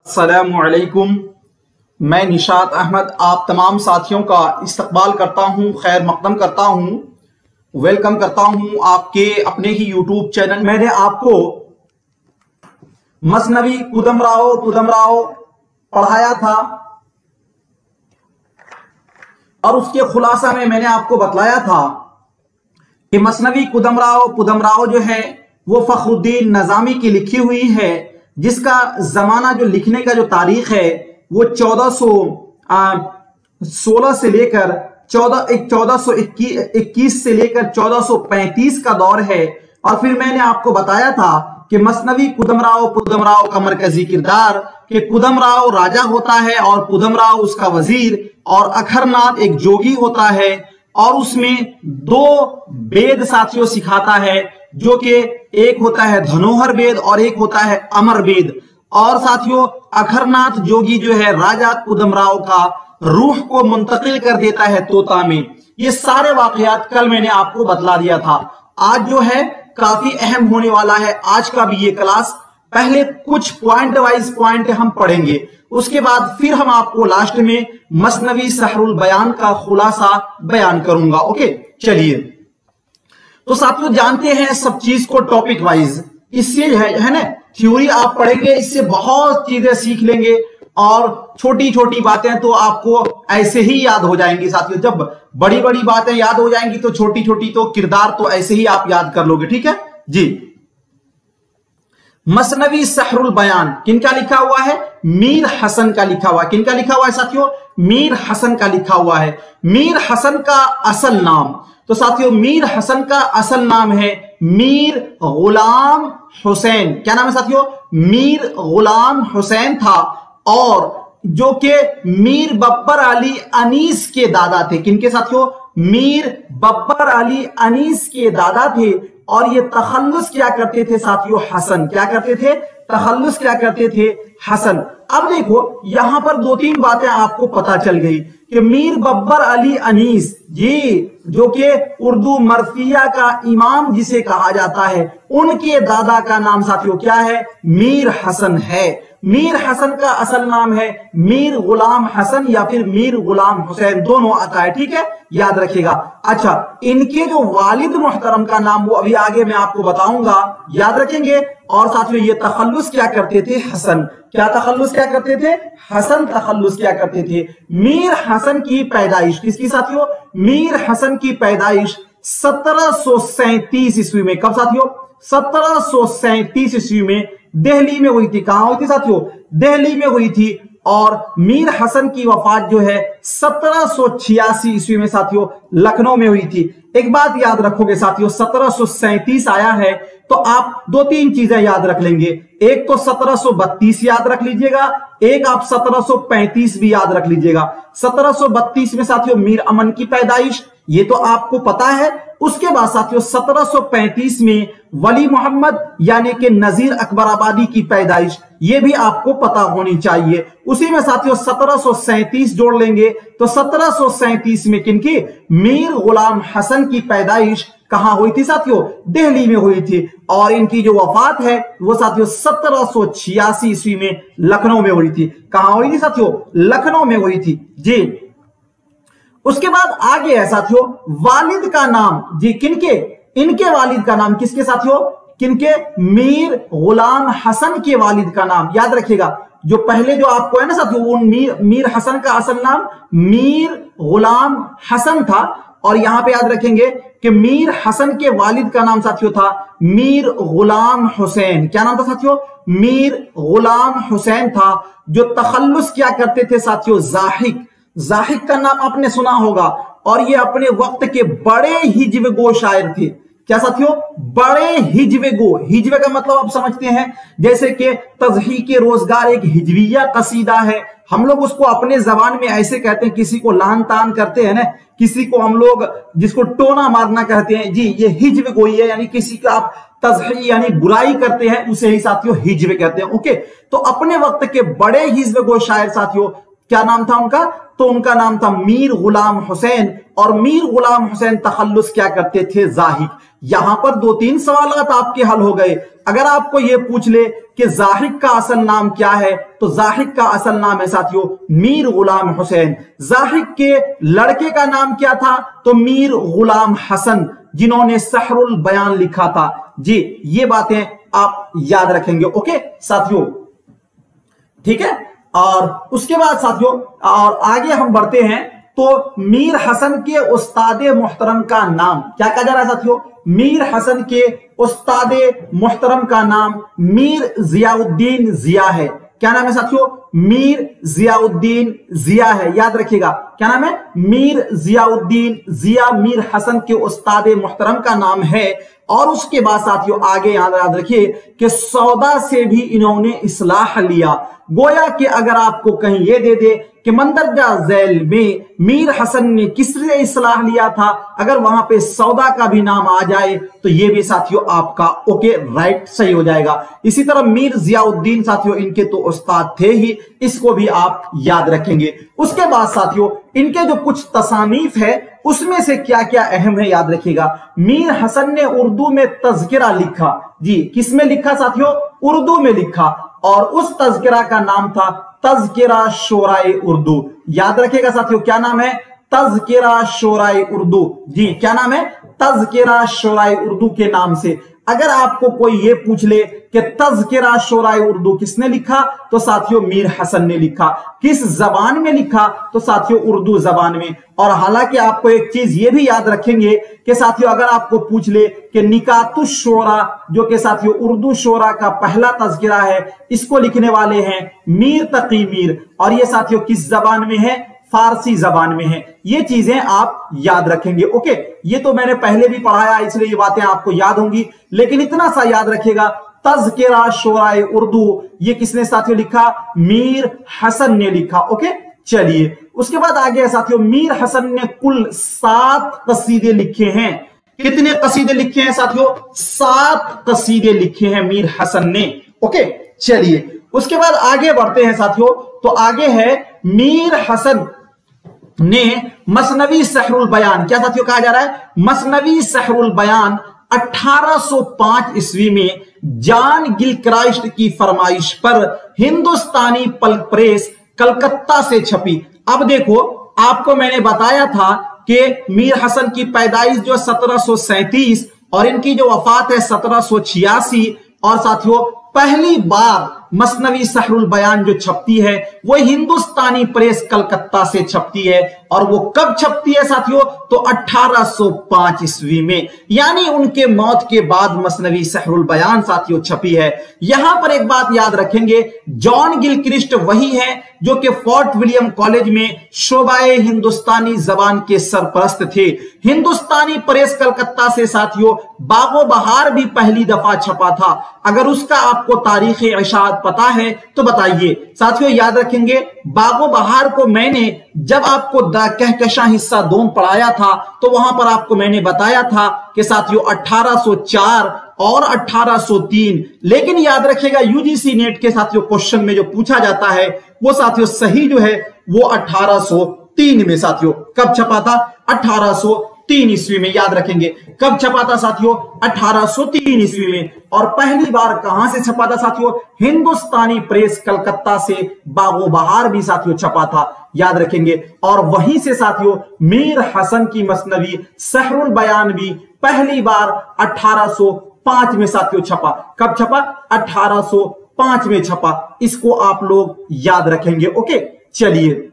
अस्सलामुअलैकुम। मैं निशात अहमद आप तमाम साथियों का इस्तकबाल करता हूं, खैर मकदम करता हूं, वेलकम करता हूं आपके अपने ही यूट्यूब चैनल। मैंने आपको मसनवी कुदमराव पढ़ाया था और उसके खुलासा में मैंने आपको बतलाया था कि मसनवी कुदमराव जो है वो फखरुद्दीन नज़ामी की लिखी हुई है, जिसका जमाना जो लिखने का जो तारीख है वो 1416 से लेकर 1421 से लेकर 1435 का दौर है। और फिर मैंने आपको बताया था कि मसनवी कुदमराव का मरकजी किरदार कि कुदमराव राजा होता है और कुदमराव उसका वजीर और अखरनाथ एक जोगी होता है और उसमें दो वेद साथियों सिखाता है, जो कि एक होता है धनोहर वेद और एक होता है अमर वेद। और साथियों अखरनाथ जोगी जो है राजा कुदमराव का रूह को मुंतकिल कर देता है तोता में। ये सारे वाकयात कल मैंने आपको बतला दिया था। आज जो है काफी अहम होने वाला है आज का भी ये क्लास। पहले कुछ पॉइंट वाइज पॉइंट हम पढ़ेंगे, उसके बाद फिर हम आपको लास्ट में मसनवी सहरुल बयान का खुलासा बयान करूंगा। ओके चलिए, तो साथियों जानते हैं सब चीज को टॉपिक वाइज। इससे है ना थ्योरी आप पढ़ेंगे, इससे बहुत चीजें सीख लेंगे और छोटी छोटी बातें तो आपको ऐसे ही याद हो जाएंगी। साथियों जब बड़ी बड़ी बातें याद हो जाएंगी तो छोटी छोटी तो किरदार तो ऐसे ही आप याद कर लोगे। ठीक है जी। मसनवी सहरुल बयान किनका लिखा हुआ है? मीर हसन का लिखा हुआ है। किनका लिखा हुआ है साथियों? मीर हसन का लिखा हुआ है। मीर हसन का असल नाम, तो साथियों मीर हसन का असल नाम है मीर गुलाम हुसैन। क्या नाम है साथियों? मीर गुलाम हुसैन था, और जो कि मीर बब्बर अली अनीस के दादा थे। किनके साथियों? मीर बब्बर अली अनीस के दादा थे। और ये तखल्लुस क्या करते थे साथियों? हसन। क्या करते थे? तखल्लुस क्या करते थे? हसन। अब देखो यहां पर दो तीन बातें आपको पता चल गई कि मीर बब्बर अली अनीस जी, जो कि उर्दू मरफिया का इमाम जिसे कहा जाता है, उनके दादा का नाम साथियों क्या है? मीर हसन है। मीर हसन का असल नाम है मीर गुलाम हसन या फिर मीर गुलाम हुसैन, दोनों आता है। ठीक है, याद रखिएगा। अच्छा, इनके जो वालिद मुहतरम का नाम वो अभी आगे मैं आपको बताऊंगा, याद रखेंगे। और साथियों ये तखल्लुस क्या करते थे? हसन। क्या तखल्लुस क्या करते थे? हसन तखल्लुस क्या करते थे? मीर हसन की पैदाइश किसकी साथियों? मीर हसन की पैदाइश 1737 ईस्वी में। कब साथियों? 1737 ईस्वी में दिल्ली में हुई थी। कहां हुई थी साथियों? दिल्ली में हुई थी। और मीर हसन की वफात जो है 1786 ईस्वी में साथियों लखनऊ में हुई थी। एक बात याद रखोगे साथियों, 1737 आया है तो आप दो तीन चीजें याद रख लेंगे। एक तो 1732 याद रख लीजिएगा, एक आप 1735 भी याद रख लीजिएगा। 1732 में साथियों मीर अमन की पैदाइश, ये तो आपको पता है। उसके बाद साथियों 1735 में वली मोहम्मद यानी कि नजीर अकबर आबादी की पैदाइश, ये भी आपको पता होनी चाहिए। उसी में साथियों 1737 जोड़ लेंगे तो 1737 में किनकी? मीर गुलाम हसन की पैदाइश कहां हुई थी साथियों? दिल्ली में हुई थी। और इनकी जो वफात है वो साथियों 1786 ईस्वी में लखनऊ में हुई थी। कहां हुई थी साथियों? लखनऊ में हुई थी जी। उसके बाद आगे है साथियों वालिद का नाम जी, किनके? इनके वालिद का नाम किसके साथियों? किनके? मीर गुलाम हसन के वालिद का नाम याद रखिएगा। जो पहले जो आपको है ना साथियों वो मीर हसन का असल नाम मीर गुलाम हसन था, और यहां पे याद रखेंगे कि मीर हसन के वालिद का नाम साथियों था मीर गुलाम हुसैन। क्या नाम था साथियों? मीर गुलाम हुसैन था, जो तखल्लुस क्या करते थे साथियों? जाहिक। जाहिक का नाम आपने सुना होगा, और ये अपने वक्त के बड़े हिज्व गो शायर थे। क्या साथियों? बड़े हिज्व गो। हिज्व का मतलब आप समझते हैं, जैसे कि तज़हीक रोजगार एक हिजविया कसीदा है, हम लोग उसको अपने जबान में ऐसे कहते हैं। किसी को लान तान करते हैं ना, किसी को हम लोग जिसको टोना मारना कहते हैं जी, ये हिज्व गोई है, यानी किसी का आप तज़ही यानी बुराई करते हैं, उसे ही साथियों हिज्व कहते हैं। ओके, तो अपने वक्त के बड़े हिज्व गो शायर साथियों क्या नाम था उनका? तो उनका नाम था मीर गुलाम हुसैन। और मीर गुलाम हुसैन तखल्लुस क्या करते थे? जाहिक। यहां पर 2-3 सवालात आपके हल हो गए। अगर आपको यह पूछ ले कि जाहिक का असल नाम क्या है, तो जाहिक का असल नाम है साथियों मीर गुलाम हुसैन। जाहिक के लड़के का नाम क्या था, तो मीर गुलाम हसन, जिन्होंने सहरुल बयान लिखा था। जी, ये बातें आप याद रखेंगे। ओके साथियों, ठीक है। और उसके बाद साथियों और आगे हम बढ़ते हैं, तो मीर हसन के उस्तादे मोहतरम का नाम क्या कहा जा रहा है साथियों, मीर हसन के उस्तादे मोहतरम का नाम मीर जियाउद्दीन जिया है। क्या नाम है साथियों, मीर जियाउद्दीन जिया है, याद रखिएगा। क्या नाम है, मीर जियाउद्दीन जिया मीर हसन के उस्तादे मोहतरम का नाम है। और उसके बाद साथियों आगे याद रखिए कि सौदा से भी इन्होंने इस्लाह लिया। गोया कि अगर आपको कहीं ये दे दे कि मंदरजा झैल में मीर हसन ने किससे इस्लाह लिया था, अगर वहां पे सौदा का भी नाम आ जाए तो ये भी साथियों आपका ओके राइट सही हो जाएगा। इसी तरह मीर जियाउद्दीन साथियों इनके तो उस्ताद थे ही, इसको भी आप याद रखेंगे। उसके बाद साथियों इनके जो कुछ तसानीफ है उसमें से क्या क्या अहम है याद रखिएगा। मीर हसन ने उर्दू में तज़किरा लिखा। जी, किसमें लिखा साथियों, उर्दू में लिखा, और उस तज़किरा का नाम था तज़किरा शोराए उर्दू। याद रखिएगा साथियों, क्या नाम है, तज़किरा शोराए उर्दू। जी, क्या नाम है, तज़किरा शोराए उर्दू के नाम से। अगर आपको कोई ये पूछ ले कि तज़किरा शोराए उर्दू किसने लिखा, तो साथियों मीर हसन ने लिखा। किस जबान में लिखा, तो साथियों उर्दू जबान में। और हालांकि आपको एक चीज ये भी याद रखेंगे कि साथियों अगर आपको पूछ ले कि निकातुश शोरा, जो कि साथियों उर्दू शोरा का पहला तज़किरा है, इसको लिखने वाले हैं मीर तकी मीर, और ये साथियों किस जबान में है, फारसी जबान में है। ये चीजें आप याद रखेंगे। ओके, ये तो मैंने पहले भी पढ़ाया इसलिए ये बातें आपको याद होंगी, लेकिन इतना सा याद रखिएगा तज़किरा शोराए उर्दू ये किसने साथियों लिखा, मीर हसन ने लिखा। ओके, चलिए उसके बाद आगे साथियों मीर हसन ने कुल 7 कसीदे लिखे हैं। कितने कसीदे लिखे हैं साथियों, 7 कसीदे लिखे हैं मीर हसन ने। ओके, चलिए उसके बाद आगे बढ़ते हैं साथियों। तो आगे है मीर हसन ने मसनवी सहरुल बयान, क्या साथियों कहा जा रहा है, मसनवी सहरुल बयान 1805 ईस्वी में जॉन गिलक्राइस्ट की फरमाइश पर हिंदुस्तानी प्रेस कलकत्ता से छपी। अब देखो, आपको मैंने बताया था कि मीर हसन की पैदाइश जो 1737 और इनकी जो वफात है 1786, और साथियों पहली बार मसनवी सहरुल बयान जो छपती है वो हिंदुस्तानी प्रेस कलकत्ता से छपती है। और वो कब छपती है साथियों, तो 1805 ईस्वी में, यानी उनके मौत के बाद मसनवी सहरुल बयान साथियों छपी है। यहां पर एक बात याद रखेंगे, जॉन गिलक्रिस्ट वही है जो कि फोर्ट विलियम कॉलेज में शोबाए हिंदुस्तानी जबान के सरपरस्त थे। हिंदुस्तानी प्रेस कलकत्ता से साथियों बागो बहार भी पहली दफा छपा था। अगर उसका आपको तारीख इशाअत पता है तो बताइए साथियों। याद रखेंगे, बागो बहार को मैंने जब आपको कहकशां हिस्सा 2 पढ़ाया था तो वहां पर आपको मैंने बताया था कि साथियों 1804 और 1803, लेकिन याद रखिएगा यूजीसी नेट के साथियों क्वेश्चन में जो पूछा जाता है वो साथियों सही जो है वो 1803 में साथियों कब छपा था, 1803 ईस्वी में। याद रखेंगे कब छपा था साथियों, 1803 ईस्वी में। और पहली बार कहां से छपा था साथियों, हिंदुस्तानी प्रेस कलकत्ता से बागो बहार भी साथियों छपा था। याद रखेंगे, और वहीं से साथियों मीर हसन की मसनवी सहरुल बयान भी पहली बार 1805 में साथियों छपा। कब छपा, 1805 में छपा। इसको आप लोग याद रखेंगे। ओके, चलिए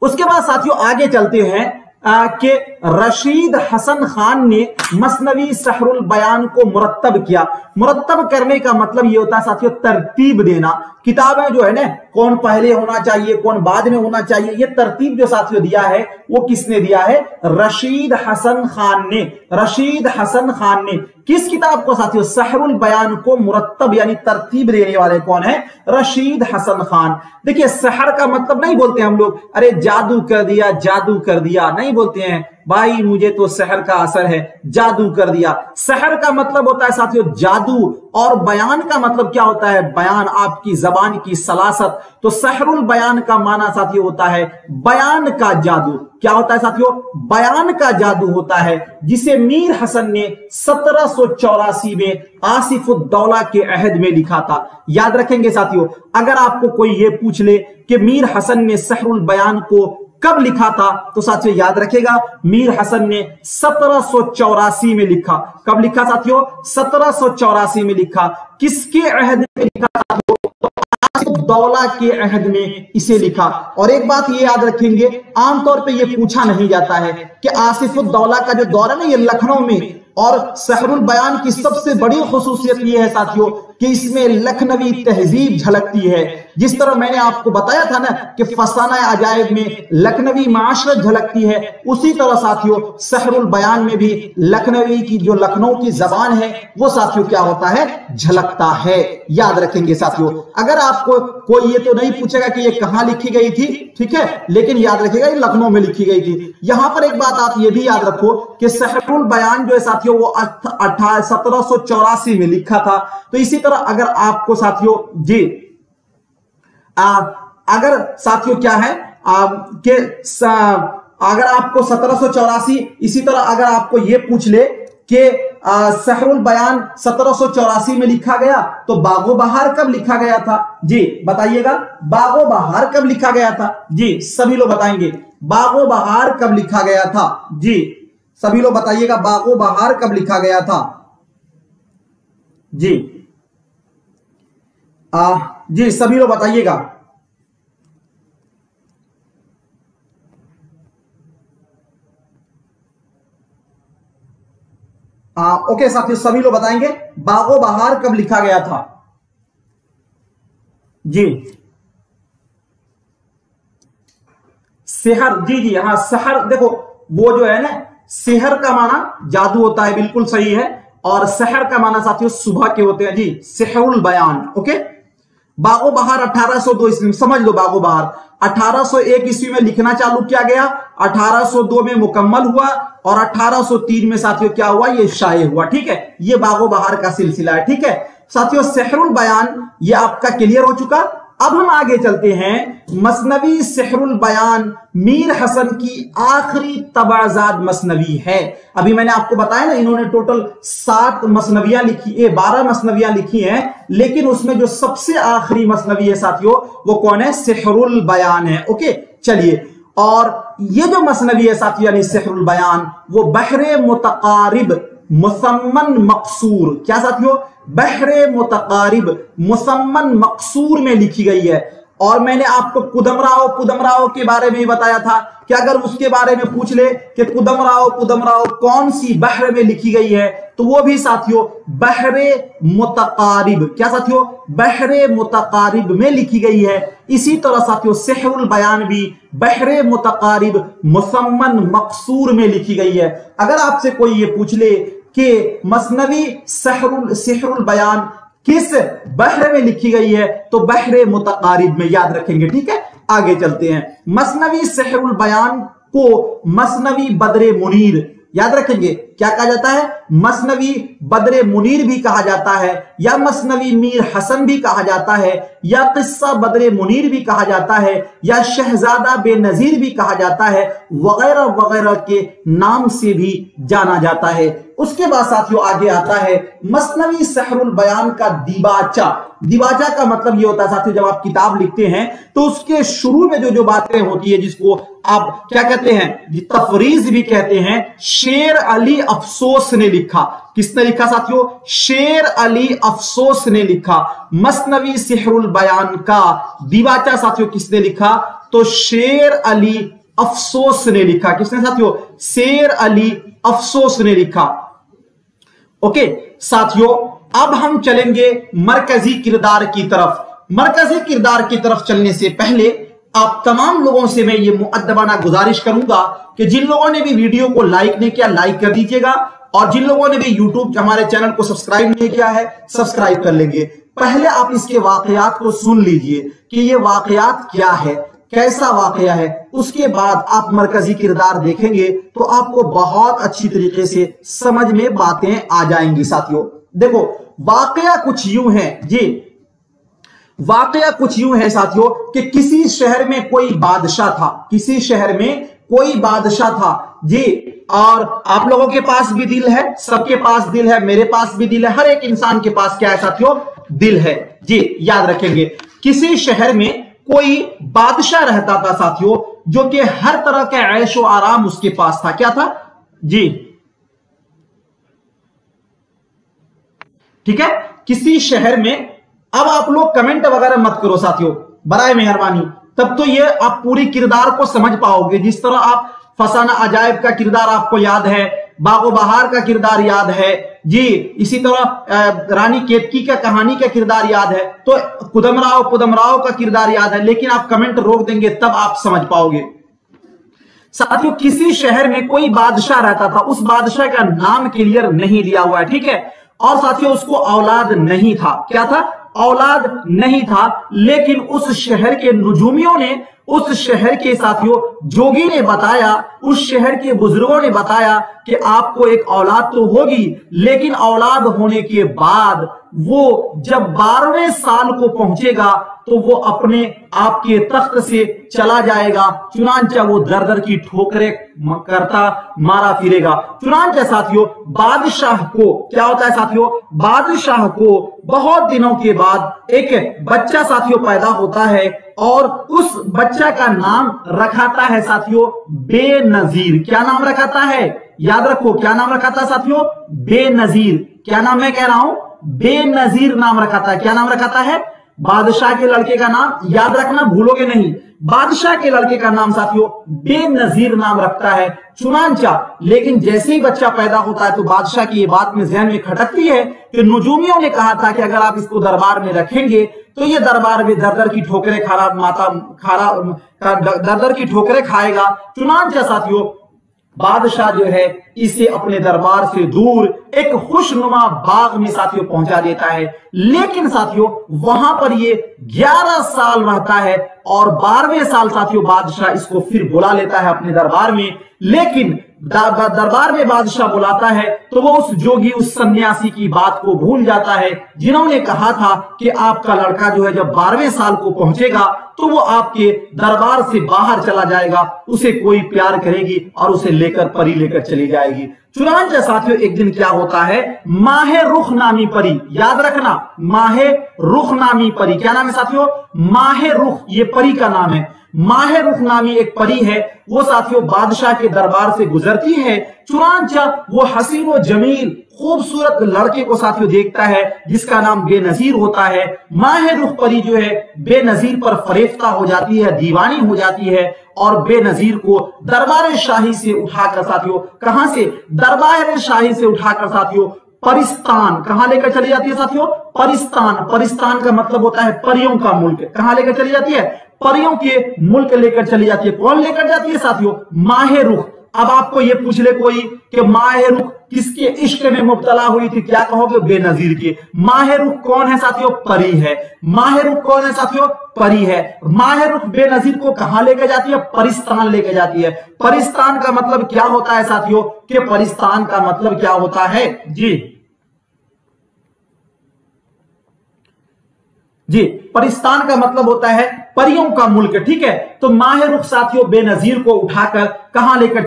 उसके बाद साथियों आगे चलते हैं कि रशीद हसन खान ने मसनवी सहरुल बयान को मुरत्तब किया। मुरत्तब करने का मतलब ये होता है साथियों तरतीब देना। किताबें जो है ना, कौन पहले होना चाहिए कौन बाद में होना चाहिए, ये तरतीब जो साथियों दिया है वो किसने दिया है, रशीद हसन खान ने। रशीद हसन खान ने किस किताब को साथियों, सहरुल बयान को मुरत्तब यानी तरतीब देने वाले कौन है, रशीद हसन खान। देखिए सहर का मतलब नहीं बोलते हम लोग, अरे जादू कर दिया नहीं बोलते हैं, भाई मुझे तो सहर का असर है, जादू कर दिया। सहर का मतलब होता है साथियों जादू, और बयान का मतलब क्या होता है? बयान, आपकी जबान की सलासत। तो सहरुल बयान का माना साथियों होता है बयान का जादू। क्या होता है साथियों? बयान का जादू होता है, जिसे मीर हसन ने 1784 में आसिफुद्दौला के अहद में लिखा था। याद रखेंगे साथियों, अगर आपको कोई ये पूछ ले कि मीर हसन ने सहरुल बयान को कब लिखा था, तो साथियों याद रखेगा मीर हसन ने 1784 में लिखा। कब लिखा साथियों? 1784 में लिखा। किसके अहद में लिखा साथियों? आसिफुद्दौला के अहद में इसे लिखा। और एक बात ये याद रखेंगे, आमतौर पे ये पूछा नहीं जाता है कि आसिफुद्दौला का जो दौर है ना, ये लखनऊ में, और सहरुल बयान की सबसे बड़ी खुसूसियत ये है साथियों कि इसमें लखनवी तहजीब झलकती है। जिस तरह मैंने आपको बताया था ना कि फसाना अजायब में लखनवी माशरत झलकती है, उसी तरह साथियों सहरुल बयान में भी लखनवी की, जो लखनऊ की जबान है, वो साथियों क्या होता है? झलकता है। याद रखेंगे साथियों। अगर आपको कोई ये तो नहीं पूछेगा कि ये कहां लिखी गई थी, ठीक है, लेकिन याद रखिएगा ये लखनऊ में लिखी गई थी। यहां पर एक बात आप ये भी याद रखो कि सहरुल बयान जो है साथियों वो 1784 में लिखा था। तो इसी तरह अगर आपको साथियों जी अगर साथियों क्या है कि अगर आपको 1784, इसी तरह अगर आपको ये पूछ ले कि सहरुल बयान 1784 में लिखा गया, तो बागो बहार कब लिखा गया था? जी बताइएगा, बागो बहार कब लिखा गया था? जी सभी लोग बताएंगे, बागो बहार कब लिखा गया था? जी सभी लोग बताइएगा, बागो बहार कब लिखा गया था? जी जी सभी लोग बताइएगा। ओके साथियों, सभी लोग बताएंगे बागो बहार कब लिखा गया था? जी सेहर, जी जी हाँ सहर, देखो वो जो है ना, सेहर का माना जादू होता है, बिल्कुल सही है, और सहर का माना साथियों सुबह के होते हैं। जी सहरुल बयान। ओके, बागो बहार 1802 ईस्वी में, समझ लो बागो बहार 1801 ईस्वी में लिखना चालू किया गया, 1802 में मुकम्मल हुआ, और 1803 में साथियों क्या हुआ? ये शाये हुआ। ठीक है, ये बागो बहार का सिलसिला है। ठीक है साथियों, सहरुल बयान ये आपका क्लियर हो चुका। अब हम आगे चलते हैं। मसनवी सहरुल बयान मीर हसन की आखिरी तबाजाद मसनवी है। अभी मैंने आपको बताया ना, इन्होंने टोटल 7 मसनवियां लिखी, 12 मसनवियां लिखी हैं, लेकिन उसमें जो सबसे आखिरी मसनवी है साथियों वो कौन है? सहरुल बयान है। ओके चलिए, और ये जो मसनवी है साथियों यानी सहरुल बयान, वो बहरे मुतकारिब मुसम्मन मकसूर, क्या साथियों? बहरे मुतकारिब मुसम्मन मकसूर में लिखी गई है। और मैंने आपको कुदमराव के बारे में भी बताया था कि अगर उसके बारे में पूछ ले कि कुदमराव कौन सी बहर में लिखी गई है, तो वो भी साथियों बहरे मुतकारिब, क्या साथियों? बहरे मुतकारिब में लिखी गई है। इसी तरह साथियों सहरुल बयान भी बहरे मुतकारिब मुसम्मन मकसूर में लिखी गई है। अगर आपसे कोई ये पूछ ले कि मसनवी सहरुल बयान किस बहर में लिखी गई है, तो बहरे मुतकारिब में। याद रखेंगे। ठीक है, आगे चलते हैं। मसनवी सहरुल बयान को मसनवी बदरे मुनीर, याद रखेंगे क्या कहा जाता है? मसनवी बदरे मुनीर भी कहा जाता है, या मसनवी मीर हसन भी कहा जाता है, या किस्सा बदरे मुनीर भी कहा जाता है, या शहजादा बेनजीर भी कहा जाता है, वगैरह वगैरह के नाम से भी जाना जाता है। उसके बाद साथियों आगे आता है मसनवी सहरुल बयान का दिबाचा। दिबाचा का मतलब ये होता है साथियों, जब आप किताब लिखते हैं तो उसके शुरू में जो बातें होती है, जिसको आप क्या कहते हैं? तफरीज भी कहते हैं। शेर अली अफसोस ने लिखा। किसने लिखा साथियों? शेर अली अफसोस ने लिखा। मसनवी सहरुल बयान का दिबाचा साथियों किसने लिखा? तो शेर अली अफसोस ने लिखा। किसने साथियों? शेर अली अफसोस ने लिखा। ओके साथियों, अब हम चलेंगे मरकजी किरदार की तरफ। मरकजी किरदार की तरफ चलने से पहले आप तमाम लोगों से मैं ये मुअद्दबाना गुजारिश करूंगा कि जिन लोगों ने भी वीडियो को लाइक नहीं किया, लाइक कर दीजिएगा, और जिन लोगों ने भी यूट्यूब हमारे चैनल को सब्सक्राइब नहीं किया है, सब्सक्राइब कर लेंगे। पहले आप इसके वाकयात को सुन लीजिए कि ये वाकयात क्या है। कैसा वाकया है, उसके बाद आप मरकजी किरदार देखेंगे तो आपको बहुत अच्छी तरीके से समझ में बातें आ जाएंगी। साथियों देखो, वाकया कुछ यूं है जी, वाकया कुछ यूं है साथियों कि किसी शहर में कोई बादशाह था, किसी शहर में कोई बादशाह था जी। और आप लोगों के पास भी दिल है, सबके पास दिल है, मेरे पास भी दिल है, हर एक इंसान के पास क्या है साथियों, दिल है जी। याद रखेंगे, किसी शहर में कोई बादशाह रहता था साथियों, जो कि हर तरह के ऐशो आराम उसके पास था। क्या था जी, ठीक है, किसी शहर में। अब आप लोग कमेंट वगैरह मत करो साथियों, बराए मेहरबानी, तब तो ये आप पूरी किरदार को समझ पाओगे। जिस तरह आप फसाना अजायब का किरदार आपको याद है, बागो बहार का किरदार याद है जी, इसी तरह रानी केतकी का कहानी का किरदार याद है, तो कुदमराव का किरदार याद है, लेकिन आप कमेंट रोक देंगे तब आप समझ पाओगे। साथियों, किसी शहर में कोई बादशाह रहता था, उस बादशाह का नाम क्लियर नहीं दिया हुआ है, ठीक है। और साथियों उसको औलाद नहीं था। क्या था? औलाद नहीं था, लेकिन उस शहर के नुजूमियों ने, उस शहर के साथियों जोगी ने बताया, उस शहर के बुजुर्गों ने बताया कि आपको एक औलाद तो होगी, लेकिन औलाद होने के बाद वो जब 12वें साल को पहुंचेगा तो वो अपने आपके तख्त से चला जाएगा, चुनांचा वो दर दर की ठोकरें करता मारा फिरेगा। चुनांचा साथियों बादशाह को क्या होता है साथियों, बादशाह को बहुत दिनों के बाद एक बच्चा साथियों पैदा होता है, और उस बच्चा का नाम रखाता है साथियों बेनजीर। क्या नाम रखाता है? याद रखो, क्या नाम रखाता है साथियों? बेनजीर। क्या नाम मैं कह रहा हूं? बेनजीर नाम रखाता है। क्या नाम रखाता है? बादशाह के लड़के का नाम याद रखना, भूलोगे नहीं। बादशाह के लड़के का नाम साथियों बेनजीर नाम रखता है चुनांचा। लेकिन जैसे ही बच्चा पैदा होता है तो बादशाह की ये बात में जहन में खटकती है कि नुजूमियों ने कहा था कि अगर आप इसको दरबार में रखेंगे तो ये दरबार में दर दर की ठोकरें दर दर की ठोकरें खाएगा। चुनांचा साथियों बादशाह जो है इसे अपने दरबार से दूर एक खुशनुमा बाग में साथियों पहुंचा देता है। लेकिन साथियों वहां पर ये 11 साल रहता है, और 12वें साल साथियों बादशाह इसको फिर बुला लेता है अपने दरबार में। लेकिन दरबार में बादशाह बुलाता है तो वो उस जोगी, उस सन्यासी की बात को भूल जाता है, जिन्होंने कहा था कि आपका लड़का जो है जब 12वें साल को पहुंचेगा तो वो आपके दरबार से बाहर चला जाएगा, उसे कोई प्यार करेगी और उसे लेकर परी लेकर चली जाएगी। चुनांचा साथियों एक दिन क्या होता है, माहे रुख नामी परी, याद रखना माहे रुख नामी परी। क्या नाम है साथियों? माहे रुख, ये परी का नाम है। माहे रुख नामी एक परी है, वो साथियों बादशाह के दरबार से गुजरती है। चुनांचा वो हसीन व जमील खूबसूरत लड़के को साथियों देखता है जिसका नाम बेनजीर होता है। माहे रुख परी जो है बेनजीर पर फरेफ्ता हो जाती है, दीवानी हो जाती है, और बेनजीर को दरबार शाही से उठाकर साथियों, कहां से? दरबार शाही से उठाकर साथियों परिस्तान, कहां लेकर चली जाती है साथियों? परिस्तान। परिस्तान का मतलब होता है परियों का मुल्क। कहां लेकर चली जाती है? परियों के मुल्क लेकर चली जाती है। कौन लेकर जाती है साथियों? माहे रुख। अब आपको ये पूछ ले कोई कि माहे रुख किसके इश्क में मुब्तला हुई थी, क्या कहोगे? बेनजीर के। माहे रुख कौन है साथियों? परी है। माहे रुख कौन है साथियों? परी है। माहे रुख बेनजीर को कहां लेकर जाती है? परिस्तान लेकर जाती है। परिस्तान का मतलब क्या होता है साथियों? कि परिस्तान का मतलब क्या होता है जी, परिस्तान का मतलब होता है परियों का मुल्क, ठीक है। तो माहे रुख साथियों बेनजीर को उठाकर कहां लेकर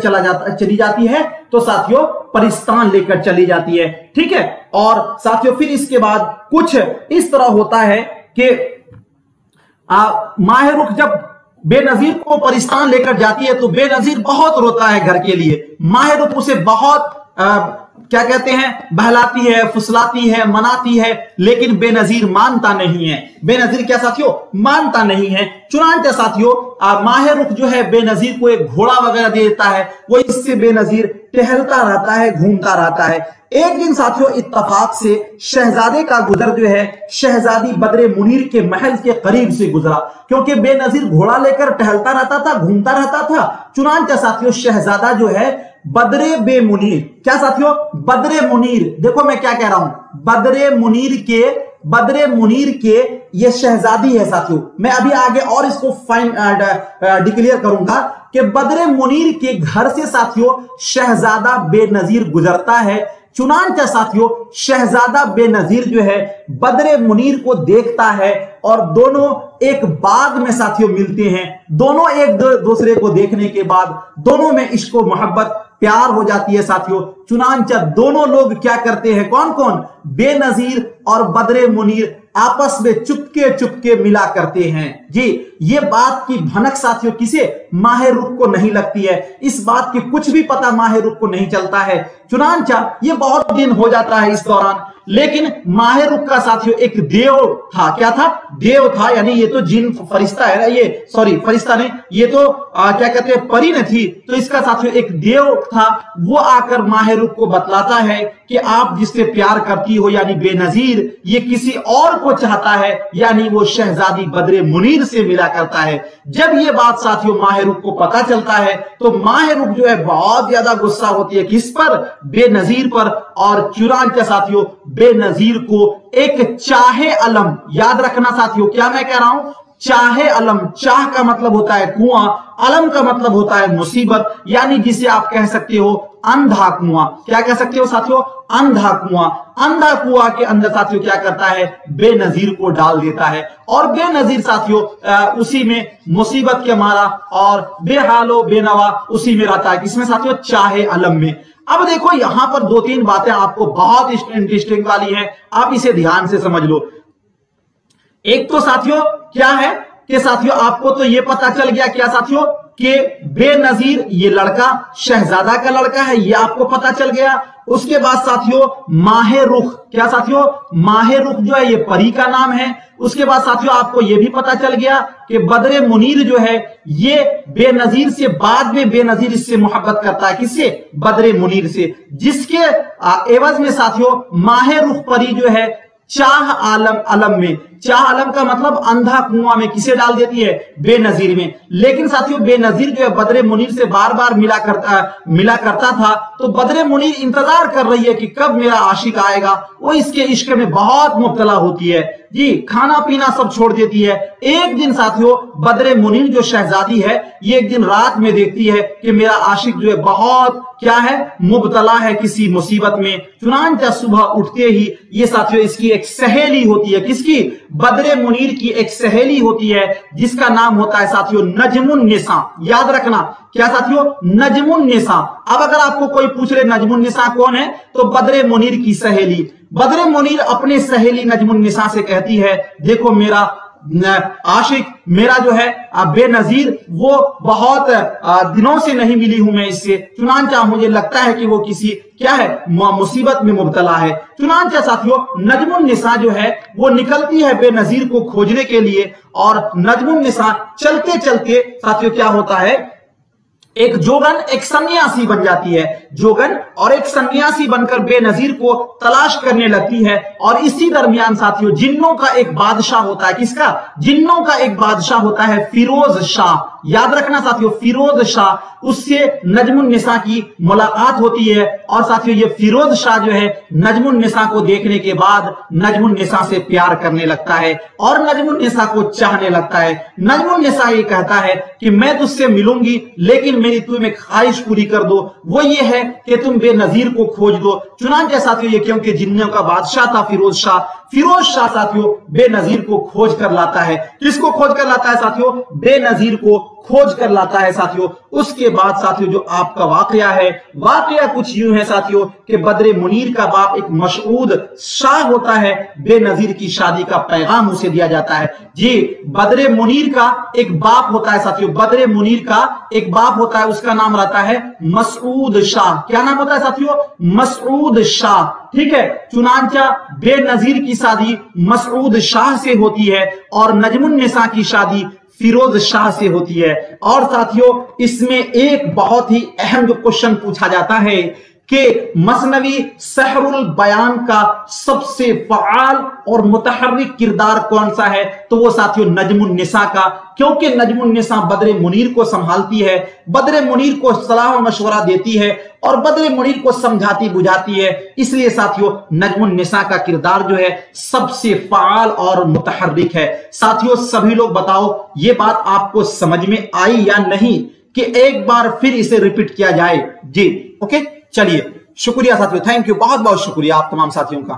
चली जाती है? तो साथियों परिस्तान लेकर चली जाती है, ठीक है। और साथियों फिर इसके बाद कुछ इस तरह होता है कि माहे रुख जब बेनजीर को परिस्तान लेकर जाती है तो बेनजीर बहुत रोता है घर के लिए। माहे रुख उसे बहुत क्या कहते हैं, बहलाती है, फुसलाती है, मनाती है, लेकिन बेनजीर मानता नहीं है। बेनजीर क्या साथियों? मानता नहीं है। चुनांचा साथियों माहे रुख जो है बेनजीर को एक घोड़ा वगैरह दे देता है, वो इससे बेनजीर टहलता रहता है, घूमता रहता है। एक दिन साथियों इत्तफाक से शहजादे का गुजर जो है शहजादी बदरे मुनीर के महल के करीब से गुजरा, क्योंकि बेनजीर घोड़ा लेकर टहलता रहता था, घूमता रहता था। चुनांचा साथियों शहजादा जो है बदरे बे मुनीर, क्या साथियों? बदरे मुनीर, देखो मैं क्या कह रहा हूं, बदरे मुनीर के बद्रे मुनीर के ये शहजादी है साथियों। मैं अभी आगे और इसको डिक्लेयर करूंगा कि बद्रे मुनीर के घर से साथियों शहजादा बेनजीर गुजरता है। चुनांचा साथियों शहजादा बेनजीर जो है बद्रे मुनीर को देखता है और दोनों एक बाग में साथियों मिलते हैं। दोनों एक दूसरे को देखने के बाद दोनों में इश्क व मोहब्बत प्यार हो जाती है साथियों। चुनांचा दोनों लोग क्या करते हैं, कौन कौन, बेनजीर और बद्रे मुनीर आपस में चुपके चुपके मिला करते हैं जी। ये बात की भनक साथियों किसे, माहे रुख को नहीं लगती है। इस बात की कुछ भी पता माहे रुख को नहीं चलता है। चुनांचा ये बहुत दिन हो जाता है इस दौरान, लेकिन माहे रुख का साथियों एक देव था। क्या था, देव था, यानी ये तो जिन फरिश्ता है, ये सॉरी फरिश्ता नहीं, ये तो क्या कहते हैं परी न थी। तो इसका साथियों एक देव था, वो आकर माहे रुख को बतलाता है कि आप जिससे प्यार करती हो यानी बेनजीर, ये किसी और को चाहता है, यानी वो शहजादी बद्रे मुनीर से मिला करता है। जब ये बात साथियों माहे रुख को पता चलता है तो माहे रुख जो है बहुत ज्यादा गुस्सा होती है, किस पर, बेनजीर पर। और चुनांचा साथियों बेनजीर को एक चाहे अलम, याद रखना साथियों क्या मैं कह रहा हूं, चाहे अलम, चाह का मतलब होता है कुआं, अलम का मतलब होता है मुसीबत, यानी जिसे आप कह सकते हो अंधा कुआं। क्या कह सकते हो साथियों, अंधा कुआं। अंधा कुआं के अंदर साथियों क्या करता है, बेनजीर को डाल देता है। और बेनजीर साथियों उसी में मुसीबत के मारा और बेहालो बेनवा उसी में रहता है, किसमें साथियों, चाहे अलम में। अब देखो यहां पर दो तीन बातें आपको बहुत इंटरेस्टिंग वाली हैं, आप इसे ध्यान से समझ लो। एक तो साथियों क्या है कि साथियों आपको तो ये पता चल गया क्या साथियों कि बेनजीर ये लड़का शहजादा का लड़का है, ये आपको पता चल गया। उसके बाद साथियों माहे रुख, क्या साथियों, माहे रुख जो है ये परी का नाम है। उसके बाद साथियों आपको ये भी पता चल गया कि बद्रे मुनीर जो है ये बेनजीर से, बाद में बेनजीर इससे मोहब्बत करता है, किससे, बद्रे मुनीर से, जिसके एवज में साथियों माहे रुख परी जो है चाह आलम, अलम में, चाह अलम का मतलब अंधा कुआं में किसे डाल देती है, बेनजीर में। लेकिन साथियों बेनजीर जो है बद्रे मुनीर से बार बार मिला करता था, तो बद्रे मुनीर इंतजार कर रही है कि कब मेरा आशिक आएगा। वो इसके इश्क में बहुत मुब्तला होती है जी, खाना पीना सब छोड़ देती है। एक दिन साथियों बद्रे मुनीर जो शहजादी है ये एक दिन रात में देखती है कि मेरा आशिक जो है बहुत क्या है, मुब्तला है किसी मुसीबत में। चुनांचा सुबह उठते ही ये साथियों इसकी एक सहेली होती है, किसकी, बद्रे मुनीर की एक सहेली होती है जिसका नाम होता है साथियों नजमुन निसा। याद रखना क्या साथियों, नजमुन निसा। अब अगर आपको कोई पूछ ले नजमुन निसा कौन है, तो बद्रे मुनीर की सहेली। बद्रे मुनीर अपने सहेली नजमुन निसा से कहती है, देखो मेरा आशिक, मेरा जो है बेनजीर, वो बहुत दिनों से नहीं मिली हूं मैं इससे। चुनांचा मुझे लगता है कि वो किसी क्या है, मुसीबत में मुब्तला है। चुनांचा साथियों नजमुन निसा जो है वो निकलती है बेनजीर को खोजने के लिए, और नजमुन निसा चलते चलते साथियों क्या होता है, एक जोगन एक सन्यासी बन जाती है। जोगन और एक सन्यासी बनकर बेनजीर को तलाश करने लगती है। और इसी दरमियान साथियों जिन्नों का एक बादशाह होता है, किसका, जिन्नों का एक बादशाह होता है फिरोज शाह। याद रखना साथियों फिरोज शाह, उससे नजमुन निसा की मुलाकात होती है। और साथियों ये फिरोज शाह जो है नजमुन निसा को देखने के बाद नजमुन निसा से प्यार करने लगता है और नजमुन निसा को चाहने लगता है। नजमुन निसा ये कहता है कि मैं तुझसे मिलूंगी, लेकिन मेरी तुम एक ख्वाहिश पूरी कर दो, वो ये है कि तुम बेनजीर को खोज दो। चुनांचा साथियों ये क्योंकि जिन्नों का बादशाह था फिरोज शाह, फिरोज शाह साथियों बेनजीर को खोज कर लाता है। किसको खोज कर लाता है साथियों, बेनजीर को खोज कर लाता है साथियों। उसके बाद साथियों जो आपका वाकया है, वाकया कुछ यूं है साथियों कि बद्रे मुनीर का बाप एक मशहूद शाह होता है, बेनजीर की शादी का पैगाम उसे दिया जाता है जी। बद्रे मुनीर का एक बाप होता है साथियों, बद्रे मुनीर का एक बाप होता है, उसका नाम रहता है मसूद शाह। क्या नाम होता है साथियों, मसूद शाह, ठीक है। चुनांचा बेनजीर की शादी मसूद शाह से होती है और नजमुन निसा की शादी फिरोज शाह से होती है। और साथियों इसमें एक बहुत ही अहम जो क्वेश्चन पूछा जाता है کہ मसनवी सहरुल बयान का सबसे फ़आल और मुतहर्रिक किरदार कौन सा है, तो वो साथियों नजमुन निसा का, क्योंकि नजमुन निसा बद्र मुनीर को संभालती है, बद्र मुनीर को सलाह मशवरा देती है और बद्र मुनीर को समझाती बुझाती है, इसलिए साथियों नजमुन निसा का किरदार जो है सबसे फ़आल और मुतहर्रिक है। साथियों सभी लोग बताओ ये बात आपको समझ में आई या नहीं, कि एक बार फिर इसे रिपीट किया जाए। जी ओके, चलिए शुक्रिया साथियों, थैंक यू, बहुत बहुत शुक्रिया आप तमाम साथियों का।